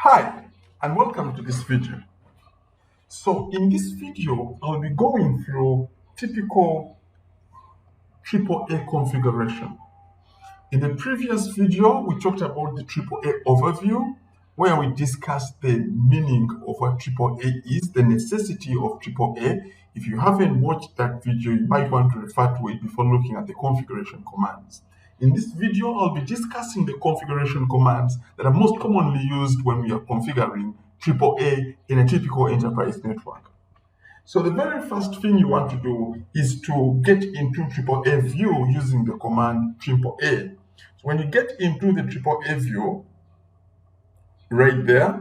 Hi, and welcome to this video. So in this video, I'll be going through typical AAA configuration. In the previous video, we talked about the AAA overview, where we discussed the meaning of what AAA is, the necessity of AAA. If you haven't watched that video, you might want to refer to it before looking at the configuration commands. In this video, I'll be discussing the configuration commands that are most commonly used when we are configuring AAA in a typical enterprise network. So the very first thing you want to do is to get into AAA view using the command AAA. So when you get into the AAA view, right there,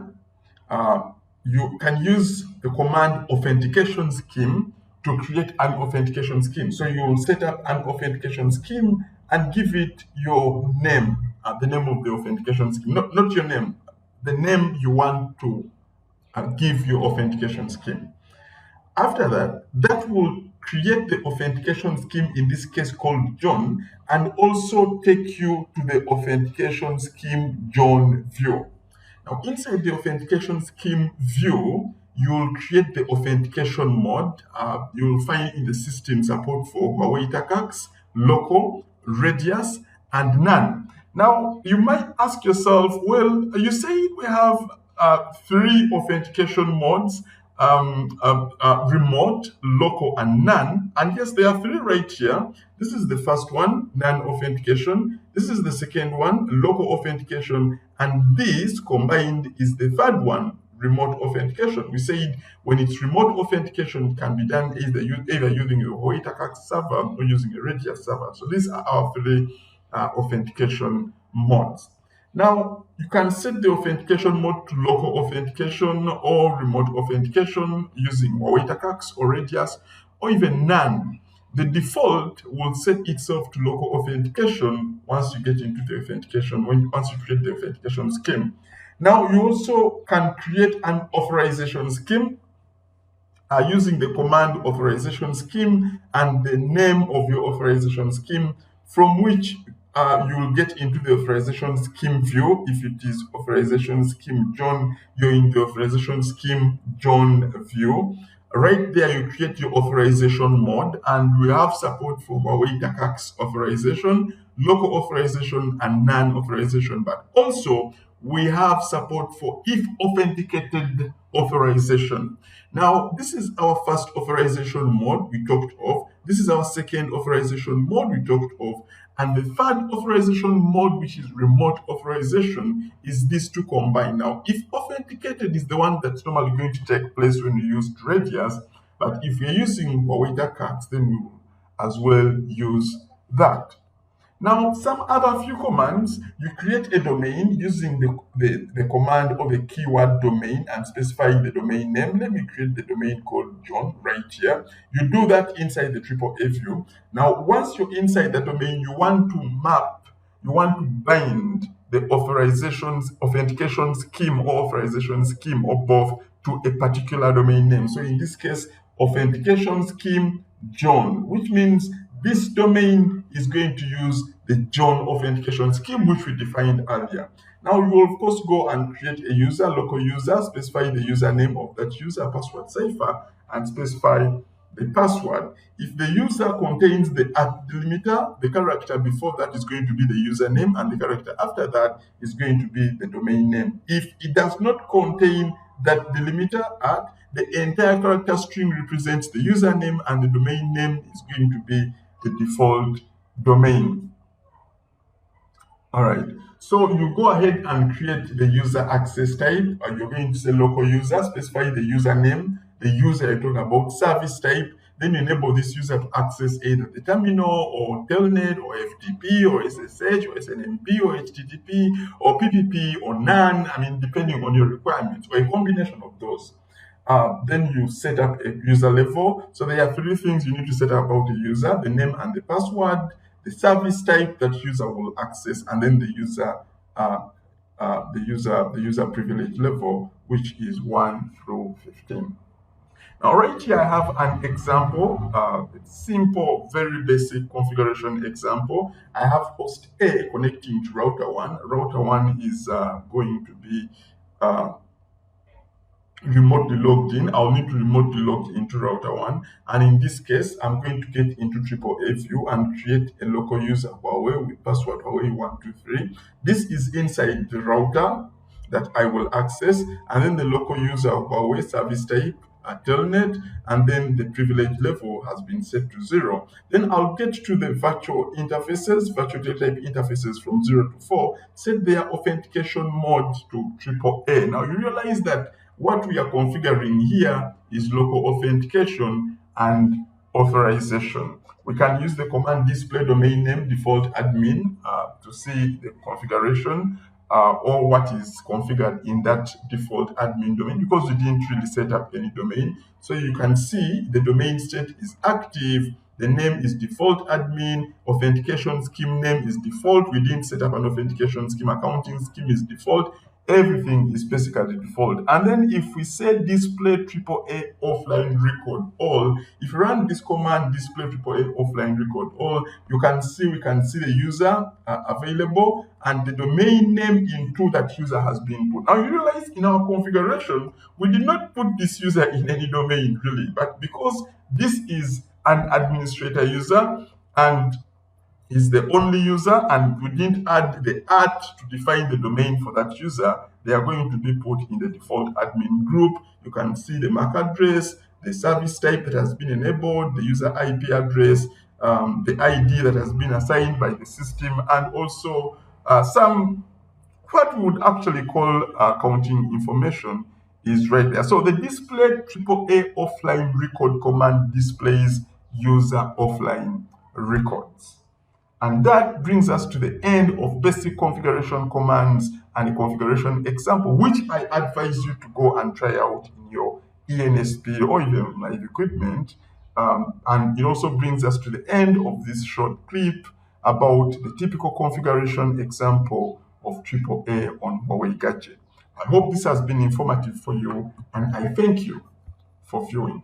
you can use the command authentication scheme to create an authentication scheme. So you will set up an authentication scheme and give it your name, the name of the authentication scheme, not your name, the name you want to give your authentication scheme. After that, that will create the authentication scheme, in this case called John, and also take you to the authentication scheme John view. Now, inside the authentication scheme view, you will create the authentication mode. You will find in the system support for Huawei Tacax, local, radius, and none. Now, you might ask yourself, well, you say we have three authentication modes, remote, local, and none. And yes, there are three right here. This is the first one, none authentication. This is the second one, local authentication. And this combined is the third one, remote authentication. We said when it's remote authentication, it can be done either using a Huawei Tacax server or using a Radius server. So these are our three authentication modes. Now, you can set the authentication mode to local authentication or remote authentication using Huawei Tacax or Radius or even none. The default will set itself to local authentication once you get into the authentication, once you create the authentication scheme. Now, you also can create an authorization scheme using the command authorization scheme and the name of your authorization scheme, from which you will get into the authorization scheme view. If it is authorization scheme John, you're in the authorization scheme John view. Right there, you create your authorization mode, and we have support for Huawei Tacax authorization, local authorization, and non-authorization. But also, we have support for if authenticated authorization. Now, this is our first authorization mode we talked of. This is our second authorization mode we talked of. And the third authorization mode, which is remote authorization, is these two combined. Now, if authenticated is the one that's normally going to take place when you use Radius, but if you're using Huawei Tacax, then you will as well use that. Now, some other few commands, you create a domain using the command of a keyword domain and specifying the domain name. Let me create the domain called John right here. You do that inside the AAA view. Now, once you're inside the domain, you want to bind the authentication scheme or authorization scheme or both to a particular domain name. So in this case, authentication scheme John, which means this domain is going to use the John authentication scheme, which we defined earlier. Now, you will, of course, go and create a user, local user, specify the username of that user, password cipher, and specify the password. If the user contains the @delimiter, the character before that is going to be the username, and the character after that is going to be the domain name. If it does not contain that delimiter @ the entire character string represents the username, and the domain name is going to be the default domain. All right, so you go ahead and create the user access type. You're going to say local user, specify the username, the user you're talking about, service type. Then you enable this user to access either the terminal or telnet or FTP or SSH or SNMP or HTTP or PPP or none. I mean, depending on your requirements, or a combination of those. Then you set up a user level. So there are three things you need to set up about the user: the name and the password, the service type that user will access, and then the user privilege level, which is 1 through 15. Now, right here, I have an example, simple, very basic configuration example. I have host A connecting to router 1. Router 1 is going to be uh, remotely logged in, I'll need to remotely log into router 1. And in this case, I'm going to get into AAA view and create a local user Huawei with password Huawei123. This is inside the router that I will access, and then the local user Huawei service type telnet, and then the privilege level has been set to 0. Then I'll get to the virtual interfaces, virtual data type interfaces from 0 to 4, set their authentication mode to AAA. Now you realize that what we are configuring here is local authentication and authorization. We can use the command display domain name default admin to see the configuration or what is configured in that default admin domain, because we didn't really set up any domain. So you can see the domain state is active, the name is default admin, authentication scheme name is default. We didn't set up an authentication scheme, accounting scheme is default. Everything is basically default. And then if we say display AAA offline record all, if you run this command display AAA offline record all, we can see the user available and the domain name into that user has been put. Now you realize in our configuration, we did not put this user in any domain really, but because this is an administrator user and is the only user, and we didn't add the @ to define the domain for that user, they are going to be put in the default admin group. You can see the MAC address, the service type that has been enabled, the user IP address, the ID that has been assigned by the system, and also some what we would actually call accounting information is right there. So the display AAA offline record command displays user offline records. And that brings us to the end of basic configuration commands and a configuration example, which I advise you to go and try out in your ENSP or even live equipment. And it also brings us to the end of this short clip about the typical configuration example of AAA on Huawei gadget. I hope this has been informative for you, and I thank you for viewing.